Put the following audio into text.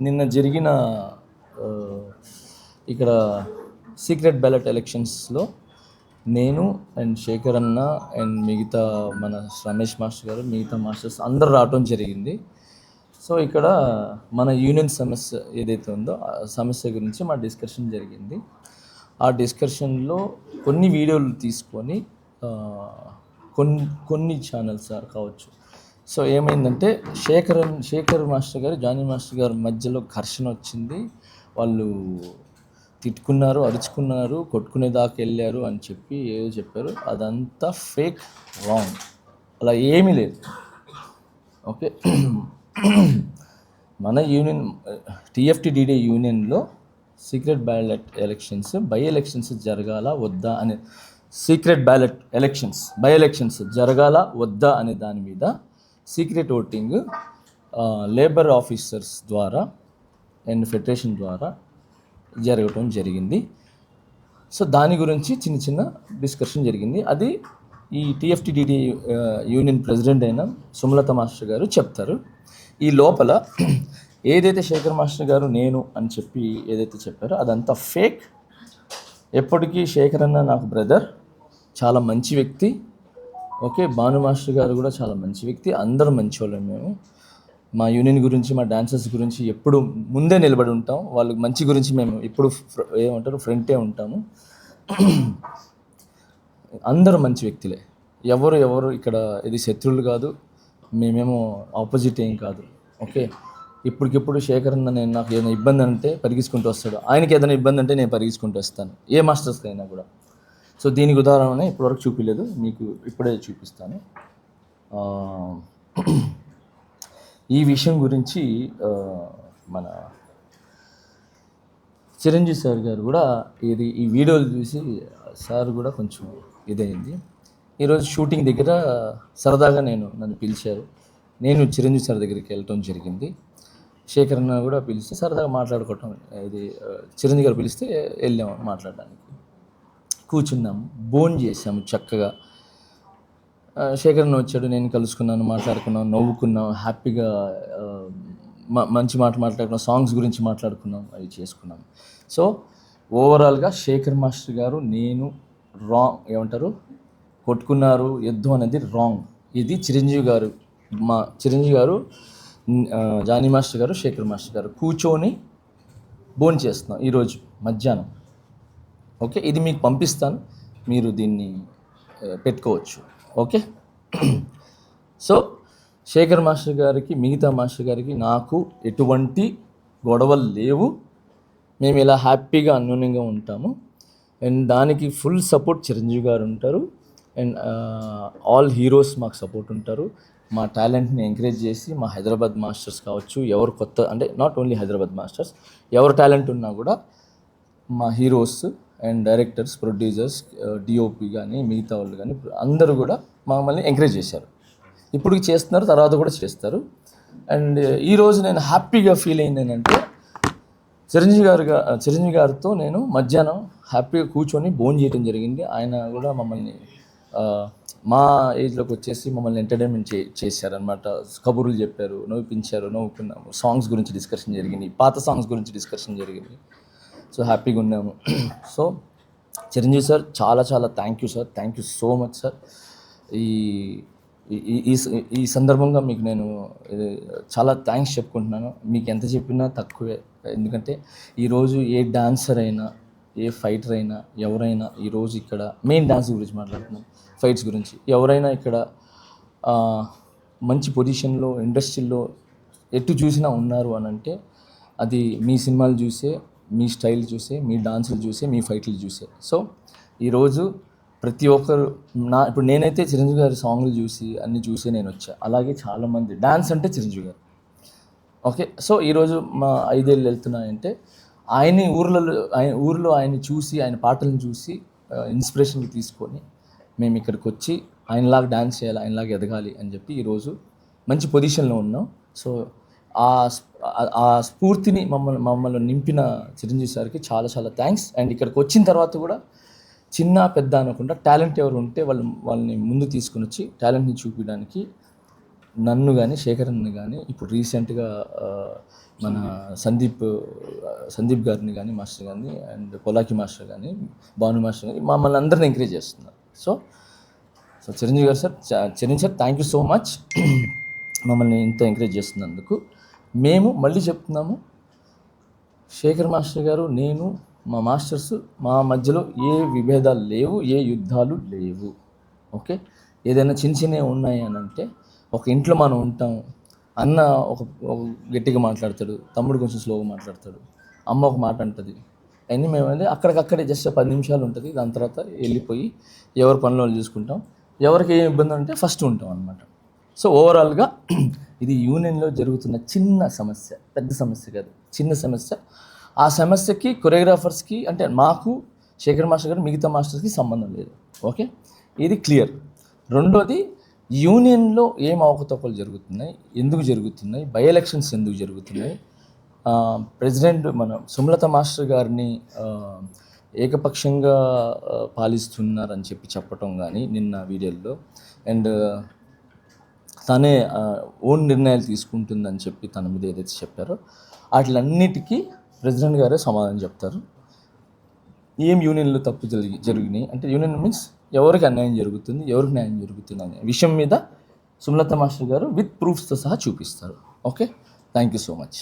నిన్న జరిగిన ఇక్కడ సీక్రెట్ బ్యాలెట్ ఎలక్షన్స్లో నేను అండ్ శేఖర్ అన్న అండ్ మిగతా మన రమేష్ మాస్టర్ గారు మిగతా మాస్టర్స్ అందరూ రావటం జరిగింది. సో ఇక్కడ మన యూనియన్ సమస్య ఏదైతే ఉందో ఆ సమస్య గురించి మా డిస్కషన్ జరిగింది. ఆ డిస్కషన్లో కొన్ని వీడియోలు తీసుకొని కొన్ని ఛానల్స్ కావచ్చు. సో ఏమైందంటే శేఖర్ మాస్టర్ గారు జానీ మాస్టర్ గారి మధ్యలో ఘర్షణ వచ్చింది. వాళ్ళు తిట్టుకున్నారు, అరుచుకున్నారు, కొట్టుకునేదాకా వెళ్ళారు అని చెప్పి ఏదో చెప్పారు. అదంతా ఫేక్, రాంగ్. అలా ఏమీ లేదు. ఓకే, మన యూనియన్ టీఎఫ్టీడీడీ యూనియన్లో secret ballot elections by elections జరగాల వద్దా అనే secret ballot elections by elections జరగాల వద్దా అనే దాని మీద సీక్రెట్ ఓటింగ్ లేబర్ ఆఫీసర్స్ ద్వారా అండ్ ఫెడరేషన్ ద్వారా జరగటం జరిగింది. సో దాని గురించి చిన్న డిస్కషన్ జరిగింది. అది ఈ టీఎఫ్టీడీడీ యూనియన్ ప్రెసిడెంట్ అయిన సుమలత మాస్టర్ గారు చెప్తారు. ఈ లోపల ఏదైతే శేఖర్ మాస్టర్ గారు నేను అని చెప్పి ఏదైతే చెప్పారో అదంతా ఫేక్. ఎప్పటికీ శేఖర్ అన్న నాకు బ్రదర్, చాలా మంచి వ్యక్తి. ఓకే, భాను మాస్టర్ గారు కూడా చాలా మంచి వ్యక్తి. అందరూ మంచి వాళ్ళం. మేము మా యూనియన్ గురించి మా డాన్సర్స్ గురించి ఎప్పుడు ముందే నిలబడి ఉంటాం. వాళ్ళ మంచి గురించి మేము ఎప్పుడు ఏమంటారు ఫ్రంటే ఉంటాము. అందరూ మంచి వ్యక్తులే. ఎవరు ఇక్కడ ఇది శత్రువులు కాదు, మేమేమో ఆపోజిట్ ఏం కాదు. ఓకే, ఇప్పటికిప్పుడు శేఖర్ అన్న నేను నాకు ఏదైనా ఇబ్బంది అంటే పరిగెత్తుకుంటూ వస్తాడు, ఆయనకి ఏదైనా ఇబ్బంది అంటే నేను పరిగెత్తుకుంటూ వస్తాను, ఏ మాస్టర్స్కి అయినా కూడా. సో దీనికి ఉదాహరణ ఇప్పటివరకు చూపించలేదు, మీకు ఇప్పుడే చూపిస్తాను. ఈ విషయం గురించి మన చిరంజీవి సార్ గారు కూడా ఈ వీడియోలు చూసి సార్ కూడా కొంచెం ఇదైంది. ఈరోజు షూటింగ్ దగ్గర సరదాగా నన్ను పిలిచారు. నేను చిరంజీవి సార్ దగ్గరికి వెళ్ళటం జరిగింది. శేఖర్ అన్న కూడా పిలిస్తే సరదాగా మాట్లాడుకోవటం, ఇది చిరంజీవి గారు పిలిస్తే వెళ్ళాము మాట్లాడడానికి. కూర్చున్నాము, భోజనం చేసాము చక్కగా. శేఖర్ అన్న వచ్చాడు, నేను కలుసుకున్నాను, మాట్లాడుకున్నాం, నవ్వుకున్నాం, హ్యాపీగా మంచి మాట్లాడుకున్నాం, సాంగ్స్ గురించి మాట్లాడుకున్నాం, అవి చేసుకున్నాం. సో ఓవరాల్గా శేఖర్ మాస్టర్ గారు నేను ఏమంటారు కొట్టుకున్నారు, యుద్ధం అనేది రాంగ్. ఇది చిరంజీవి గారు జానీ మాస్టర్ గారు శేఖర్ మాస్టర్ గారు కూర్చొని భోజనం చేస్తున్నాం ఈరోజు మధ్యాహ్నం. ఓకే, ఇది మీకు పంపిస్తాను, మీరు దీన్ని పెట్టుకోవచ్చు. ఓకే, సో శేఖర్ మాస్టర్ గారికి మిగతా మాస్టర్ గారికి నాకు ఎటువంటి గొడవలు లేవు. మేము ఇలా హ్యాపీగా అన్యోన్యంగా ఉంటాము. అండ్ దానికి ఫుల్ సపోర్ట్ చిరంజీవి గారు ఉంటారు. అండ్ ఆల్ హీరోస్ మాకు సపోర్ట్ ఉంటారు. మా టాలెంట్ని ఎంకరేజ్ చేసి మా హైదరాబాద్ మాస్టర్స్ కావచ్చు, ఎవరు కొత్త అంటే నాట్ ఓన్లీ హైదరాబాద్ మాస్టర్స్, ఎవరు టాలెంట్ ఉన్నా కూడా మా heroes and directors, producers, DOP కానీ మిగతా వాళ్ళు కానీ అందరూ కూడా మమ్మల్ని ఎంకరేజ్ చేశారు. ఇప్పటికి చేస్తున్నారు, తర్వాత కూడా చేస్తారు. అండ్ ఈరోజు నేను హ్యాపీగా ఫీల్ అయింది ఏంటంటే చిరంజీవి గారితో నేను మధ్యాహ్నం హ్యాపీగా కూర్చొని భోజనం చేయడం జరిగింది. ఆయన కూడా మమ్మల్ని మా ఏజ్లోకి వచ్చేసి మమ్మల్ని ఎంటర్టైన్మెంట్ చేశారనమాట. కబుర్లు చెప్పారు, నవ్విపించారు, నవ్వుకున్నాము, సాంగ్స్ గురించి డిస్కషన్ జరిగింది, పాత సాంగ్స్ గురించి డిస్కషన్ జరిగింది. సో హ్యాపీగా ఉన్నాము. సో చిరంజీవి సార్ చాలా thank you sir, thank you so much sir. ఈ సందర్భంగా మీకు నేను చాలా థ్యాంక్స్ చెప్పుకుంటున్నాను. మీకు ఎంత చెప్పినా తక్కువే. ఎందుకంటే ఈరోజు ఏ డాన్సర్ అయినా, ఏ ఫైటర్ అయినా, ఎవరైనా ఈరోజు ఇక్కడ మెయిన్ డాన్స్ గురించి మాట్లాడుతున్నాం, ఫైట్స్ గురించి ఎవరైనా ఇక్కడ మంచి పొజిషన్లో ఇండస్ట్రీలో ఎటు చూసినా ఉన్నారు అని అంటే అది మీ సినిమాలు చూసే, మీ స్టైల్ చూసే, మీ డాన్సులు చూసే, మీ ఫైట్లు చూసే. సో ఈరోజు ప్రతి ఒక్కరు ఇప్పుడు నేనైతే చిరంజీవి గారి సాంగ్లు చూసి అన్నీ చూసే నేను వచ్చా. అలాగే చాలామంది డాన్స్ అంటే చిరంజీవి గారు. ఓకే, సో ఈరోజు మా 5 ఏళ్ళు వెళ్తున్నాయంటే ఊర్లో ఆయన్ని చూసి, ఆయన పాటలను చూసి ఇన్స్పిరేషన్ తీసుకొని మేము ఇక్కడికి వచ్చి ఆయనలాగా డాన్స్ చేయాలి, ఆయనలాగా ఎదగాలి అని చెప్పి ఈరోజు మంచి పొజిషన్లో ఉన్నాం. సో ఆ స్ఫూర్తిని మమ్మల్ని నింపిన చిరంజీవి సార్కి చాలా థ్యాంక్స్. అండ్ ఇక్కడికి వచ్చిన తర్వాత కూడా చిన్న పెద్ద అనకుండా టాలెంట్ ఎవరు ఉంటే వాళ్ళని ముందు తీసుకుని వచ్చి టాలెంట్ని చూపించడానికి నన్ను కానీ శేఖరన్ని కానీ ఇప్పుడు రీసెంట్గా మన సందీప్ గారిని కానీ మాస్టర్ కానీ అండ్ పొలాకి మాస్టర్ కానీ భాను మాస్టర్ కానీ మమ్మల్ని అందరిని ఎంకరేజ్ చేస్తున్నారు. సో చిరంజీవి గారు sir, Chiranjeevi sir thank you so much మమ్మల్ని ఇంత ఎంకరేజ్ చేస్తున్నందుకు. మేము మళ్ళీ చెప్తున్నాము, శేఖర్ మాస్టర్ గారు, నేను, మా మాస్టర్స్, మా మధ్యలో ఏ విభేదాలు లేవు, ఏ యుద్ధాలు లేవు. ఓకే, ఏదైనా చిన్నవి ఉన్నాయి అని అంటే ఒక ఇంట్లో మనం ఉంటాం, అన్న ఒక గట్టిగా మాట్లాడతాడు, తమ్ముడు కొంచెం స్లోగా మాట్లాడతాడు, అమ్మ ఒక మాట అంటుంది, అన్నీ మేము అక్కడికక్కడే జస్ట్ 10 నిమిషాలు ఉంటుంది. దాని తర్వాత వెళ్ళిపోయి ఎవరి పనులు వాళ్ళు చూసుకుంటాం. ఎవరికి ఏం ఇబ్బంది ఉంటే ఫస్ట్ ఉంటాం అనమాట. సో ఓవరాల్గా ఇది యూనియన్లో జరుగుతున్న చిన్న సమస్య, పెద్ద సమస్య కాదు, చిన్న సమస్య. ఆ సమస్యకి కొరియోగ్రాఫర్స్కి అంటే మాకు, శేఖర్ మాస్టర్ గారు, మిగతా మాస్టర్స్కి సంబంధం లేదు. ఓకే, ఇది క్లియర్. రెండోది, యూనియన్లో ఏం అవకతవకలు జరుగుతున్నాయి, ఎందుకు జరుగుతున్నాయి, బై ఎలక్షన్స్ ఎందుకు జరుగుతున్నాయి, ప్రెసిడెంట్ మన సుమలత మాస్టర్ గారిని ఏకపక్షంగా పాలిస్తున్నారని చెప్పటం కానీ నిన్న వీడియోలో, అండ్ తనే ఓన్ నిర్ణయాలు తీసుకుంటుందని చెప్పి తన మీద ఏదైతే చెప్పారో వాటిలన్నిటికీ ప్రెసిడెంట్ గారే సమాధానం చెప్తారు. ఏం యూనియన్లో తప్పు జరిగినాయి అంటే, యూనియన్ మీన్స్ ఎవరికి అన్యాయం జరుగుతుంది, ఎవరికి న్యాయం జరుగుతుంది అనే విషయం మీద సుమలత మాస్టర్ గారు విత్ ప్రూఫ్స్తో సహా చూపిస్తారు. Okay, thank you so much.